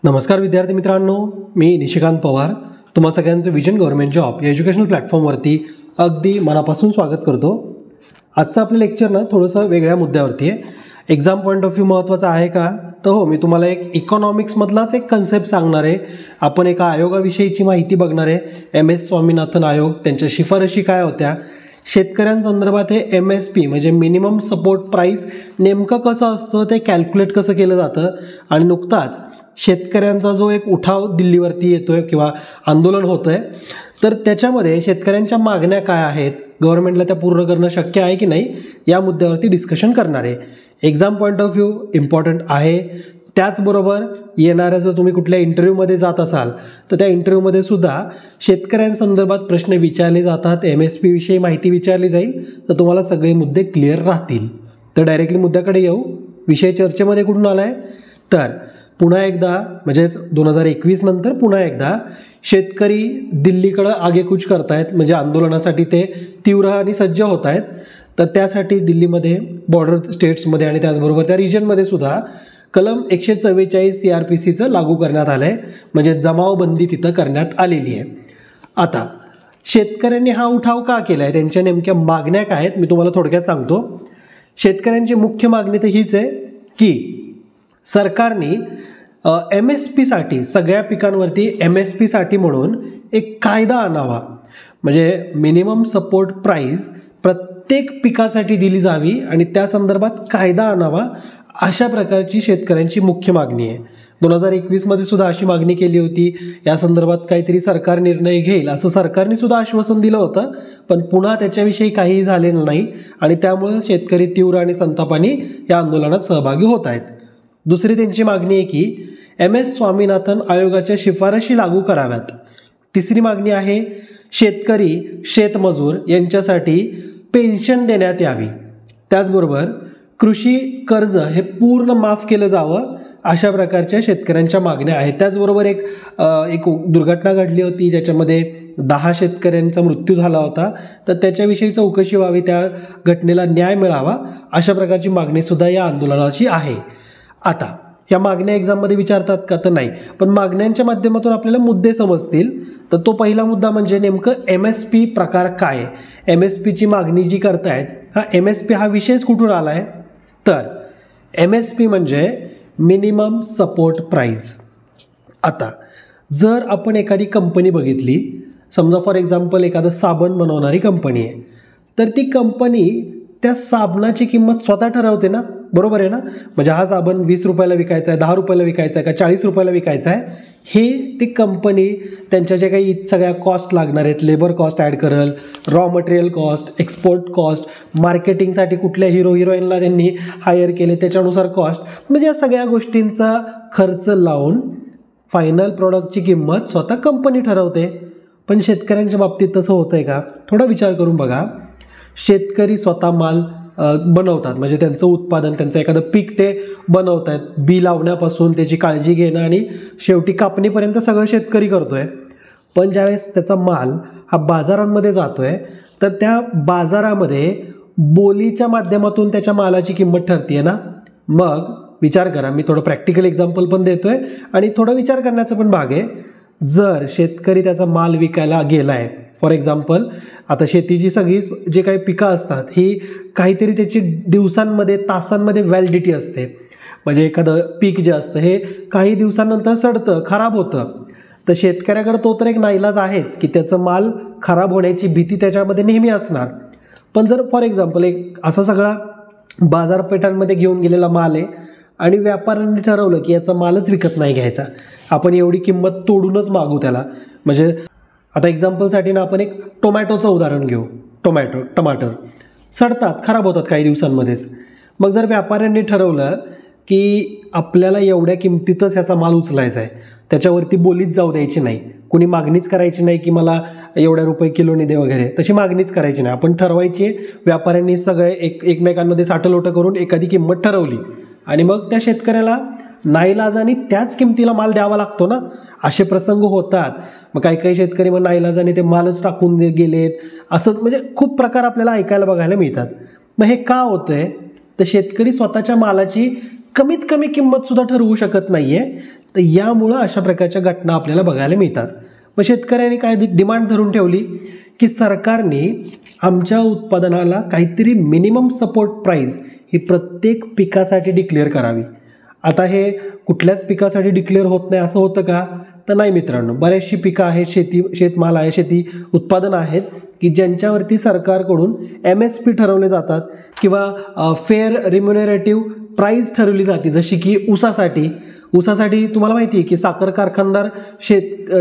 नमस्कार विद्यार्थी मित्रांनो, मी निशिकांत पवार तुम्हा सगळ्यांचं विजन गव्हर्नमेंट जॉब या एज्युकेशनल प्लॅटफॉर्मवरती अगदी मनापासून स्वागत करतो। आजचं आपलं लेक्चर ना थोडंसं वेगळ्या मुद्द्यावरती आहे। एक्झाम पॉईंट ऑफ व्ह्यू महत्त्वाचा आहे का? तर हो, मी तुम्हाला एक इकॉनॉमिक्समधलाच एक कन्सेप्ट सांगणार आहे। आपण एका आयोगाविषयीची माहिती बघणार आहे, MS स्वामीनाथन आयोग, त्यांच्या शिफारशी काय होत्या, शेतकऱ्यांसंदर्भात हे MSP म्हणजे मिनिमम सपोर्ट प्राईस नेमकं कसं असतं, ते कॅल्क्युलेट कसं केलं जातं, आणि नुकताच शेतकऱ्यांचा जो एक उठाव दिल्लीवरती येतोय किंवा आंदोलन होतंय, तर त्याच्यामध्ये शेतकऱ्यांच्या मागण्या काय आहेत, गव्हर्नमेंटला त्या पूर्ण करणं शक्य आहे की नाही, या मुद्द्यावरती डिस्कशन करणार आहे। Exam point of view important आहे। त्याचबरोबर येणाऱ्या जर तुम्ही कुठल्या इंटरव्ह्यूमध्ये जात असाल तर त्या इंटरव्ह्यूमध्ये सुद्धा शेतकऱ्यांसंदर्भात प्रश्न विचारले जातात, MSP विषयी माहिती विचारली जाईल, तर तुम्हाला सगळे मुद्दे क्लिअर राहतील। तर डायरेक्टली मुद्द्याकडे येऊ। विषय चर्चेमध्ये कुठून आला आहे, तर पुन्हा एकदा म्हणजेच 2021 नंतर पुन्हा एकदा शेतकरी दिल्लीकडं आगेकूच करतायत, म्हणजे आंदोलनासाठी ते तीव्र आणि सज्ज होत आहेत। तर त्यासाठी दिल्लीमध्ये बॉर्डर स्टेट्समध्ये आणि त्याचबरोबर त्या रिजनमध्ये सुद्धा कलम 144 CRPCचं लागू करण्यात आलं आहे, म्हणजे जमावबंदी तिथं करण्यात आलेली आहे। आता शेतकऱ्यांनी हा उठाव का केला आहे, त्यांच्या नेमक्या मागण्या काय आहेत, मी तुम्हाला थोडक्यात सांगतो। शेतकऱ्यांची मुख्य मागणी तर हीच आहे की सरकारने MSPसाठी, सगळ्या पिकांवरती MSPसाठी म्हणून एक कायदा आणावा, म्हणजे मिनिमम सपोर्ट प्राईस प्रत्येक पिकासाठी दिली जावी आणि त्या संदर्भात कायदा आणावा, अशा प्रकारची शेतकऱ्यांची मुख्य मागणी आहे। 2021 मध्ये सुद्धा अशी मागणी केली होती। या संदर्भात काहीतरी सरकार निर्णय घेईल असं सरकारने सुद्धा आश्वासन दिलं होतं, पण पुन्हा त्याच्याविषयी काहीही झालेलं नाही आणि त्यामुळे शेतकरी तीव्र आणि संतापाने या आंदोलनात सहभागी होत आहेत। दुसरी त्यांची मागणी आहे की MS स्वामीनाथन आयोगाच्या शिफारशी लागू कराव्यात। तिसरी मागणी आहे शेतकरी, शेतमजूर यांच्यासाठी पेन्शन देण्यात यावी। त्याचबरोबर कृषी कर्ज हे पूर्ण माफ केलं जावं, अशा प्रकारच्या शेतकऱ्यांच्या मागण्या आहेत। त्याचबरोबर एक दुर्घटना घडली होती ज्याच्यामध्ये 10 शेतकऱ्यांचा मृत्यू झाला होता, तर त्याच्याविषयी चौकशी व्हावी, त्या घटनेला न्याय मिळावा, अशा प्रकारची मागणीसुद्धा या आंदोलनाची आहे। आता या मागण्या एक्झाममध्ये विचारतात का, तर नाही, पण मागण्यांच्या माध्यमातून आपल्याला मुद्दे समजतील। तर तो पहिला मुद्दा म्हणजे नेमकं MSP प्रकार काय, MSPची मागणी जी करतायत, हा MSP हा विषयच कुठून आला आहे, तर MSP म्हणजे मिनिमम सपोर्ट प्राईस। आता जर आपण एखादी कंपनी बघितली, समजा फॉर एक्झाम्पल एखादं साबण बनवणारी कंपनी आहे, तर ती कंपनी त्या साबणाची किंमत स्वतः ठरवते ना, बरोबर आहे ना, म्हणजे हा साबण 20 रुपयाला विकायचा आहे, 10 रुपयाला विकायचा आहे का 40 रुपयाला विकायचा आहे, हे ती कंपनी त्यांच्या ज्या काही सगळ्या कॉस्ट लागणार आहेत, लेबर कॉस्ट ॲड करल, raw material cost, export cost, मार्केटिंगसाठी कुठल्या हिरोईनला त्यांनी हायर केले त्याच्यानुसार कॉस्ट, म्हणजे या सगळ्या गोष्टींचा खर्च लावून फायनल प्रॉडक्टची किंमत स्वतः कंपनी ठरवते। पण शेतकऱ्यांच्या बाबतीत तसं होतं आहे का? थोडा विचार करून बघा। शेतकरी स्वतः माल बनवतात, म्हणजे त्यांचं उत्पादन, त्यांचं एखादं पीक ते बनवत आहेत, बी लावण्यापासून त्याची काळजी घेणं आणि शेवटी कापणीपर्यंत सगळं शेतकरी करतोय। पण ज्यावेळेस त्याचा माल हा बाजारांमध्ये जातोय, तर त्या बाजारामध्ये बोलीच्या माध्यमातून त्याच्या मालाची किंमत ठरते ना। मग विचार करा, मी थोडं प्रॅक्टिकल एक्झाम्पल पण देतोय आणि थोडं विचार करण्याचा पण भाग आहे। जर शेतकरी त्याचा माल विकायला गेला आहे, फॉर एक्झाम्पल आता शेतीची सगळी जे काही पिकं असतात, ही काहीतरी त्याची दिवसांमध्ये, तासांमध्ये व्हॅलिडिटी असते, म्हणजे एखादं पीक जे असतं हे काही दिवसांनंतर सडतं, खराब होतं, तर शेतकऱ्याकडे तो तर एक नाईलाज आहेच की त्याचं माल खराब होण्याची भीती त्याच्यामध्ये नेहमी असणार। पण जर फॉर एक्झाम्पल एक असा सगळा बाजारपेठांमध्ये घेऊन गेलेला माल आहे आणि व्यापाऱ्यांनी ठरवलं की याचा मालच विकत नाही घ्यायचा, आपण एवढी किंमत तोडूनच मागू त्याला, म्हणजे आता एक्झाम्पलसाठी ना आपण एक टोमॅटोचं उदाहरण घेऊ। टमाटर सडतात, खराब होतात काही दिवसांमध्येच। मग जर व्यापाऱ्यांनी ठरवलं की आपल्याला एवढ्या किमतीतच ह्याचा माल उचलायचा आहे, त्याच्यावरती बोलीच जाऊ द्यायची नाही, कुणी मागणीच करायची नाही की मला एवढ्या रुपये किलोने दे वगैरे, तशी मागणीच करायची नाही, आपण ठरवायची आहे, व्यापाऱ्यांनी सगळे एकमेकांमध्ये साठलोटं करून एखादी किंमत ठरवली आणि मग त्या शेतकऱ्याला नाईलाजाने त्याच किमतीला माल द्यावा लागतो ना, असे प्रसंग होतात। मग काही शेतकरी मग नाईलाजाने ते मालच टाकून गेलेत, असंच म्हणजे खूप प्रकार आपल्याला ऐकायला बघायला मिळतात। मग हे का होतंय, तर शेतकरी स्वतःच्या मालाची कमीत कमी किंमत सुद्धा ठरवू शकत नाहीये, तर यामुळं अशा प्रकारच्या घटना आपल्याला बघायला मिळतात. मग शेतकऱ्यांनी काय डिमांड धरून ठेवली की सरकारने आमच्या उत्पादनाला काहीतरी मिनिमम सपोर्ट प्राईस ही प्रत्येक पिकासाठी डिक्लेअर करावी. आता हे कुठल्याच पिकासाठी डिक्लेअर होत नाही असं होतं का? तर नाही मित्रांनो, बऱ्याचशी पिकं आहेत, शेतमाल आहे, शेती उत्पादनं आहेत की ज्यांच्यावरती सरकारकडून MSP ठरवले जातात किंवा फेअर रिम्युनरेटिव्ह प्राईस ठरवली जाते. जशी की ऊसासाठी तुम्हाला माहिती आहे की साखर कारखानदार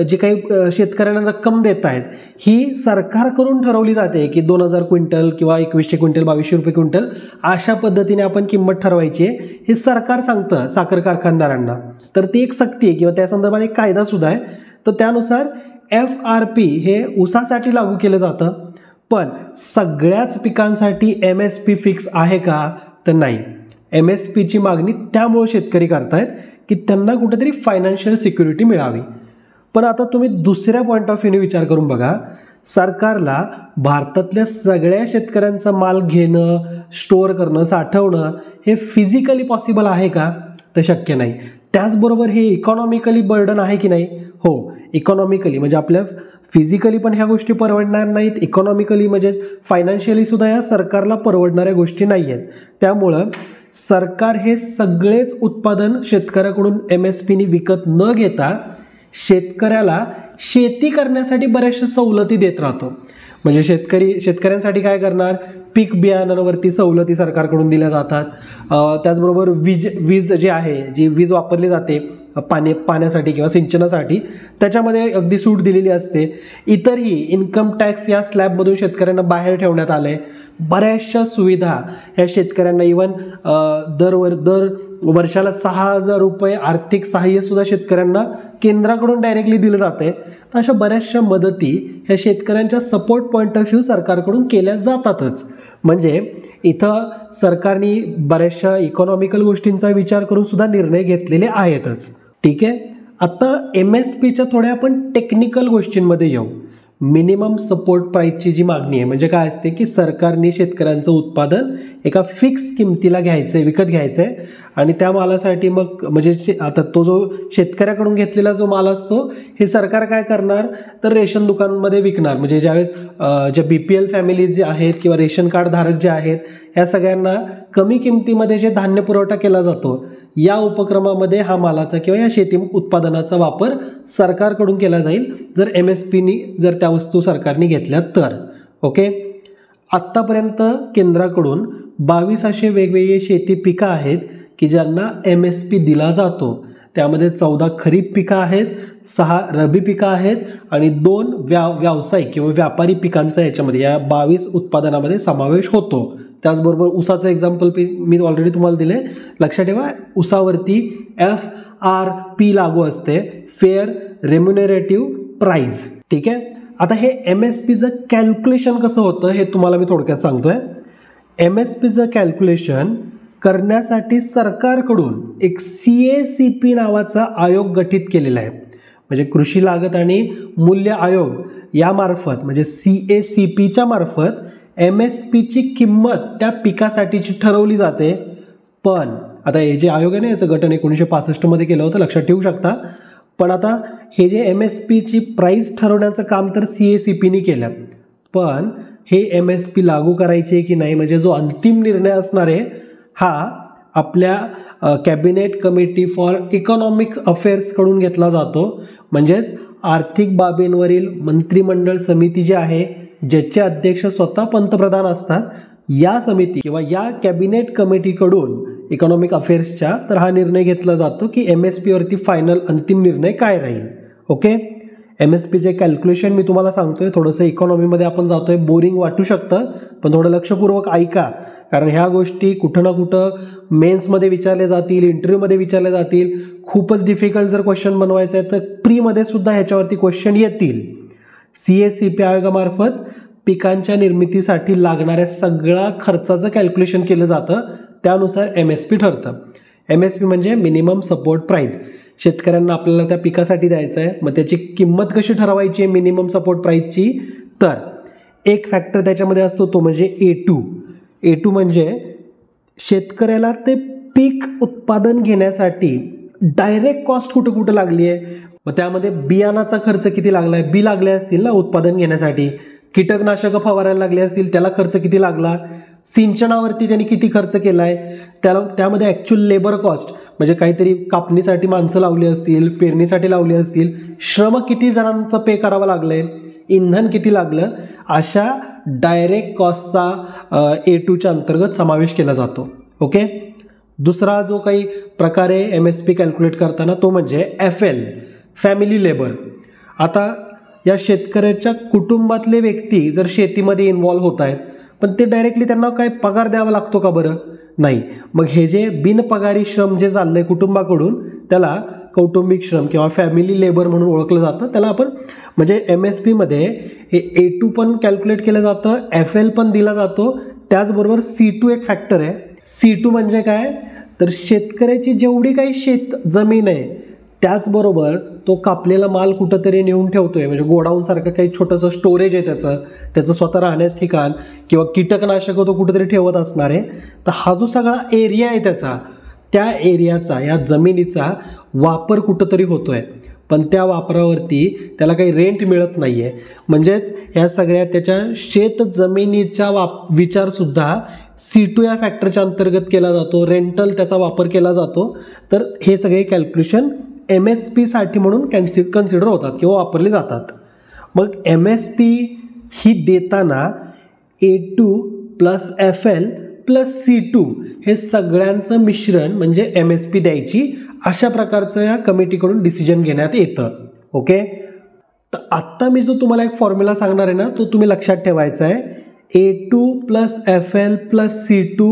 जे काही शेतकऱ्यांना रक्कम देत आहेत ही सरकारकडून ठरवली जाते की 2000 क्विंटल किंवा 2100 क्विंटल, 2200 रुपये क्विंटल अशा पद्धतीने आपण किंमत ठरवायची आहे, हे सरकार सांगतं साखर कारखानदारांना. तर ती एक सक्ती आहे किंवा त्या संदर्भात एक कायदासुद्धा आहे. तर त्यानुसार FRP हे ऊसासाठी लागू केलं जातं. पण सगळ्याच पिकांसाठी MSP फिक्स आहे का? तर नाही. MSPची मागणी त्यामुळे शेतकरी करतायत की त्यांना कुठेतरी फायनान्शियल सिक्युरिटी मिळावी. पण आता तुम्ही दुसऱ्या पॉईंट ऑफ व्ह्यूने विचार करून बघा, सरकारला भारतातल्या सगळ्या शेतकऱ्यांचा माल घेणं, स्टोअर करणं, साठवणं हे फिजिकली पॉसिबल आहे का? तर शक्य नाही. त्याचबरोबर हे इकॉनॉमिकली बर्डन आहे की नाही? हो, इकॉनॉमिकली म्हणजे आपल्या फिजिकली पण ह्या गोष्टी परवडणार नाहीत, इकॉनॉमिकली म्हणजेच फायनान्शियली सुद्धा या सरकारला परवडणाऱ्या गोष्टी नाही आहेत. त्यामुळं सरकार हे सगळेच उत्पादन शेतकऱ्याकडून MSPनी विकत न घेता शेतकऱ्याला शेती करण्यासाठी बऱ्याचशा सवलती देत राहतो. म्हणजे शेतकऱ्यांसाठी काय करणार? पीक बियाणांवरती सवलती सरकारकडून दिल्या जातात. त्याचबरोबर वीज जी आहे, जी वीज वापरली जाते पाण्यासाठी किंवा सिंचनासाठी, त्याच्यामध्ये अगदी सूट दिलेली असते. इतरही इन्कम टॅक्स या स्लॅबमधून शेतकऱ्यांना बाहेर ठेवण्यात आलं आहे. बऱ्याचशा सुविधा ह्या शेतकऱ्यांना इव्हन दर वर्षाला 6000 रुपये आर्थिक सहाय्यसुद्धा शेतकऱ्यांना केंद्राकडून डायरेक्टली दिलं जातं आहे. तर अशा बऱ्याचशा मदती ह्या शेतकऱ्यांच्या सपोर्ट पॉईंट ऑफ व्ह्यू सरकारकडून केल्या जातातच. म्हणजे इथं सरकारने बऱ्याचशा इकॉनॉमिकल गोष्टींचा विचार करून सुद्धा निर्णय घेतलेले आहेतच. ठीक आहे, आता MSPच्या थोड्या आपण टेक्निकल गोष्टींमध्ये येऊ. मिनिमम सपोर्ट प्राईसची जी मागणी आहे म्हणजे काय असते की सरकारने शेतकऱ्यांचं उत्पादन एका फिक्स किमतीला विकत घ्यायचं आहे आणि त्या मालासाठी मग म्हणजे आता तो जो शेतकऱ्याकडून घेतलेला जो माल असतो हे सरकार काय करणार तर रेशन दुकानांमध्ये विकणार. म्हणजे ज्यावेळेस ज्या BPL फॅमिलीज जे आहेत किंवा रेशन कार्ड धारक जे आहेत ह्या सगळ्यांना कमी किमतीमध्ये जे धान्य पुरवठा केला जातो या उपक्रमामध्ये हा मालाचा किंवा या शेती उत्पादनाचा वापर सरकारकडून केला जाईल जर MSPनी जर त्या वस्तू सरकारने घेतल्या तर. ओके, आत्तापर्यंत केंद्राकडून 22 असे वेगवेगळे शेती पिकं आहेत की ज्यांना MSP दिला जातो. त्यामध्ये 14 खरीप पिकं आहेत, 6 रबी पिकं आहेत आणि 2 व्यावसायिक किंवा व्यापारी पिकांचा याच्यामध्ये या 22 उत्पादनामध्ये समावेश होतो. त्याचबरोबर ऊसाचं एक्झाम्पल मी ऑलरेडी तुम्हाला दिले. लक्षात ठेवा, ऊसावरती FRP लागू असते, फेअर रेम्युनरेटिव्ह प्राईज. ठीक आहे, आता हे MSPचं कॅल्क्युलेशन कसं होतं हे तुम्हाला मी थोडक्यात सांगतोय. MSPचं कॅल्क्युलेशन करण्यासाठी सरकारकडून एक CACP नावाचा आयोग गठीत केलेला आहे. म्हणजे कृषी लागत आणि मूल्य आयोग यामार्फत म्हणजे CACPच्या मार्फत MSPची किंमत त्या पिकासाठीची ठरवली जाते. पण आता हे जे आयोग आहे ना याचं गठन 1965 मध्ये केलं होतं, लक्षात ठेवू शकता. पण आता हे जे MSPची प्राईस ठरवण्याचं काम तर CACPनी केलं, पण हे MSP लागू करायचे की नाही म्हणजे जो अंतिम निर्णय असणार आहे हा आपल्या कॅबिनेट कमिटी फॉर इकॉनॉमिक अफेअर्सकडून घेतला जातो. म्हणजेच आर्थिक बाबींवरील मंत्रिमंडळ समिती जी आहे ज्याचे अध्यक्ष स्वतः पंतप्रधान असतात, या समिती किंवा या कॅबिनेट कमिटीकडून इकॉनॉमिक अफेअर्सच्या तर हा निर्णय घेतला जातो की MSPवरती फायनल अंतिम निर्णय काय राहील. ओके, MSPचे कॅल्क्युलेशन मी तुम्हाला सांगतोय. थोडंसं इकॉनॉमीमध्ये आपण जातोय, बोरिंग वाटू शकतं, पण थोडं लक्षपूर्वक ऐका, कारण ह्या गोष्टी कुठं ना कुठं मेन्समध्ये विचारल्या जातील, इंटरव्ह्यूमध्ये विचारल्या जातील. खूपच डिफिकल्ट जर क्वेश्चन बनवायचं आहे तर प्रीमध्ये सुद्धा ह्याच्यावरती क्वेश्चन येतील. CACP आयोगामार्फत पिकांच्या निर्मितीसाठी लागणाऱ्या सगळ्या खर्चाचं कॅल्क्युलेशन केलं जातं, त्यानुसार MSP ठरतं. MSP म्हणजे मिनिमम सपोर्ट प्राईज. शेतकऱ्यांना आपल्याला त्या पिकासाठी द्यायचं आहे, मग त्याची किंमत कशी ठरवायची आहे मिनिमम सपोर्ट प्राईजची, तर एक फॅक्टर त्याच्यामध्ये असतो तो म्हणजे A2 म्हणजे शेतकऱ्याला ते पीक उत्पादन घेण्यासाठी डायरेक्ट कॉस्ट कुठं कुठं लागली आहे, मग त्यामध्ये बियाणाचा खर्च किती लागला आहे, बी लागले असतील ना उत्पादन घेण्यासाठी, कीटकनाशकं फवारायला लागले असतील त्याला खर्च किती लागला, सिंचनावरती त्यांनी किती खर्च केला आहे, त्यामध्ये ॲक्च्युअल लेबर कॉस्ट म्हणजे काहीतरी कापणीसाठी माणसं लावली असतील, पेरणीसाठी लावली असतील, श्रम किती जणांचं पे करावं लागलं आहे, इंधन किती लागलं, अशा डायरेक्ट कॉस्टचा A2च्या अंतर्गत समावेश केला जातो. ओके. दुसरा जो काही प्रकारे MSP कॅल्क्युलेट करताना तो म्हणजे FL फॅमिली लेबर. आता या शेतकऱ्याच्या कुटुंबातले व्यक्ती जर शेतीमध्ये इन्व्हॉल्व्ह होत आहेत पण ते डायरेक्टली त्यांना काय पगार द्यावा लागतो का बरं? नाही. मग हे जे बिनपगारी श्रम जे चाललं आहे कुटुंबाकडून त्याला कौटुंबिक श्रम किंवा फॅमिली लेबर म्हणून ओळखलं जातं. त्याला आपण म्हणजे MSPमध्ये हे A2 पण कॅल्क्युलेट केलं जातं, FL पण दिला जातो, त्याचबरोबर C2 एक फॅक्टर आहे. C2 म्हणजे काय तर शेतकऱ्याची जेवढी काही शेत जमीन आहे त्याचबरोबर तो कापलेला माल कुठंतरी नेऊन ठेवतोय, म्हणजे गोडाऊनसारखं काही छोटंसं स्टोरेज आहे त्याचं स्वतः राहण्यास ठिकाण किंवा कीटकनाशकं तो कुठंतरी ठेवत असणार आहे. तर हा जो सगळा एरिया आहे त्या एरियाचा या जमिनीचा वापर कुठंतरी होतोय पण त्या वापरावरती त्याला काही रेंट मिळत नाही आहे. म्हणजेच ह्या सगळ्या त्याच्या शेत जमिनीचा विचारसुद्धा C2 या फॅक्टरच्या अंतर्गत केला जातो, रेंटल त्याचा वापर केला जातो. तर हे सगळे कॅल्क्युलेशन MSPसाठी म्हणून कन्सिडर होतात किंवा वापरले जातात. मग MSP ही देताना A2 plus FL plus C2 हे सगळ्यांचं मिश्रण म्हणजे MSP द्यायची अशा प्रकारचं या कमिटीकडून डिसिजन घेण्यात येतं. ओके. तर आत्ता मी जो तुम्हाला एक फॉर्म्युला सांगणार आहे ना तो तुम्ही लक्षात ठेवायचा आहे. A2 plus FL plus C2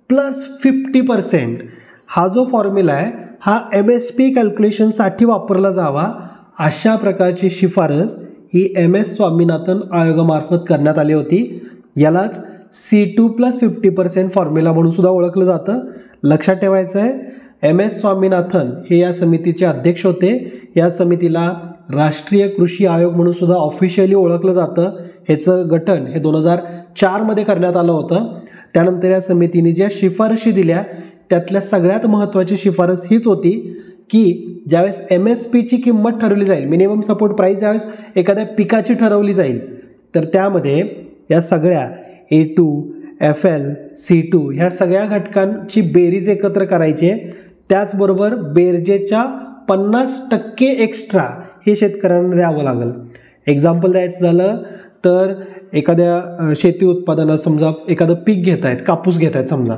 plus 50% हा जो फॉर्म्युला आहे हा MSP कॅल्क्युलेशनसाठी वापरला जावा अशा प्रकारची शिफारस ही MS स्वामीनाथन आयोगामार्फत करण्यात आली होती. यालाच C2 प्लस 50% फॉर्म्युला म्हणून सुद्धा ओळखलं जातं. लक्षात ठेवायचं आहे MS स्वामीनाथन हे या समितीचे अध्यक्ष होते. या समितीला राष्ट्रीय कृषी आयोग म्हणून सुद्धा ऑफिशियली ओळखलं जातं. ह्याचं गठन हे 2004मध्ये करण्यात आलं होतं. त्यानंतर या समितीने ज्या शिफारशी दिल्या त्यातल्या सगळ्यात महत्त्वाची शिफारस हीच होती की ज्यावेळेस MSPची किंमत ठरवली जाईल, मिनिमम सपोर्ट प्राईस ज्यावेळेस एखाद्या पिकाची ठरवली जाईल तर त्यामध्ये या सगळ्या A2, FL, C2 ह्या सगळ्या घटकांची बेरीज एकत्र करायची आहे. त्याचबरोबर बेरजेच्या 50% एक्स्ट्रा हे शेतकऱ्यांना द्यावं लागेल. एक्झाम्पल द्यायचं झालं तर एखाद्या शेती उत्पादनात समजा एखादं पीक घेत आहेत, कापूस घेत आहेत समजा,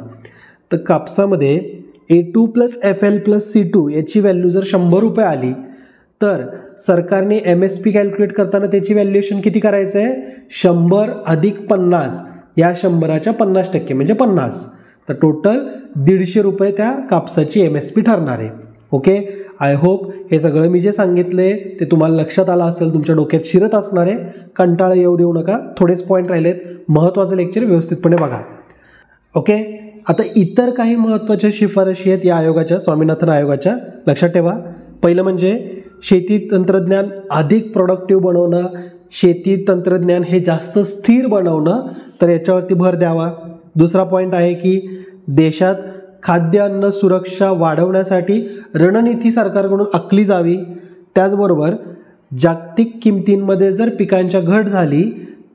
तर कापसामध्ये A2 plus FL plus C2 याची व्हॅल्यू जर 100 रुपये आली तर सरकारने MSP कॅल्क्युलेट करताना त्याची व्हॅल्युएशन किती करायचं आहे 100 अधिक 50 या 100च्या 50% म्हणजे 50. तर टोटल 150 रुपये त्या कापसाची MSP ठरणार आहे. ओके. आय होप हे सगळं मी जे सांगितले ते तुम्हाला लक्षात आलं असेल, तुमच्या डोक्यात शिरत असणार आहे. कंटाळा येऊ देऊ नका, थोडेच पॉईंट राहिलेत, महत्त्वाचं लेक्चर व्यवस्थितपणे बघा. ओके. आता इतर काही महत्त्वाच्या शिफारशी आहेत या आयोगाच्या, स्वामीनाथन आयोगाच्या. लक्षात ठेवा. पहिलं म्हणजे शेती तंत्रज्ञान अधिक प्रोडक्टिव्ह बनवणं, शेती तंत्रज्ञान हे जास्त स्थिर बनवणं, तर याच्यावरती भर द्यावा. दुसरा पॉईंट आहे की देशात खाद्य अन्न सुरक्षा वाढवण्यासाठी रणनीती सरकारकडून आखली जावी. त्याचबरोबर जागतिक किमतींमध्ये जर पिकांच्या घट झाली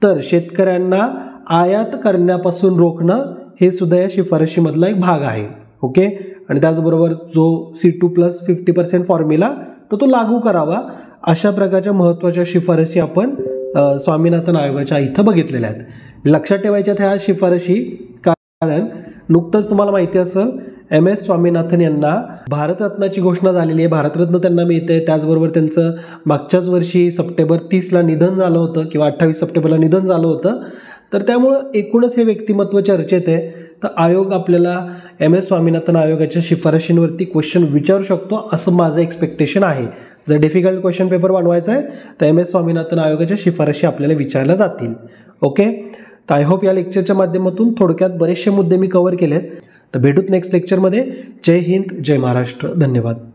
तर शेतकऱ्यांना आयात करण्यापासून रोखणं हे सुद्धा या शिफारशीमधला एक भाग आहे. ओके. आणि त्याचबरोबर जो C2 प्लस 50% फॉर्म्युला तो लागू करावा. अशा प्रकारच्या महत्त्वाच्या शिफारशी आपण स्वामीनाथन आयोगाच्या इथं बघितलेल्या आहेत. लक्षात ठेवायच्यात ह्या शिफारशी, कारण नुकतंच तुम्हाला माहिती असेल MS स्वामीनाथन यांना भारतरत्नाची घोषणा झालेली आहे. भारतरत्न त्यांना मिळते. त्याचबरोबर त्यांचं मागच्याच वर्षी सप्टेंबर 30ला निधन झालं होतं किंवा 28 सप्टेंबरला निधन झालं होतं. तर त्यामुळं एकूणच हे व्यक्तिमत्व चर्चेत आहे. तर आयोग आपल्याला MS स्वामीनाथन आयोगाच्या शिफारशींवरती क्वेश्चन विचारू शकतो असं माझं एक्सपेक्टेशन आहे. जर डिफिकल्ट क्वेश्चन पेपर बनवायचा आहे तर MS स्वामीनाथन आयोगाच्या शिफारशी आपल्याला विचारल्या जातील. ओके. तर आय होप या लेक्चरच्या माध्यमातून थोडक्यात बरेचसे मुद्दे मी कव्हर केलेत. तर भेटूत नेक्स्ट लेक्चरमध्ये. जय हिंद, जय महाराष्ट्र. धन्यवाद.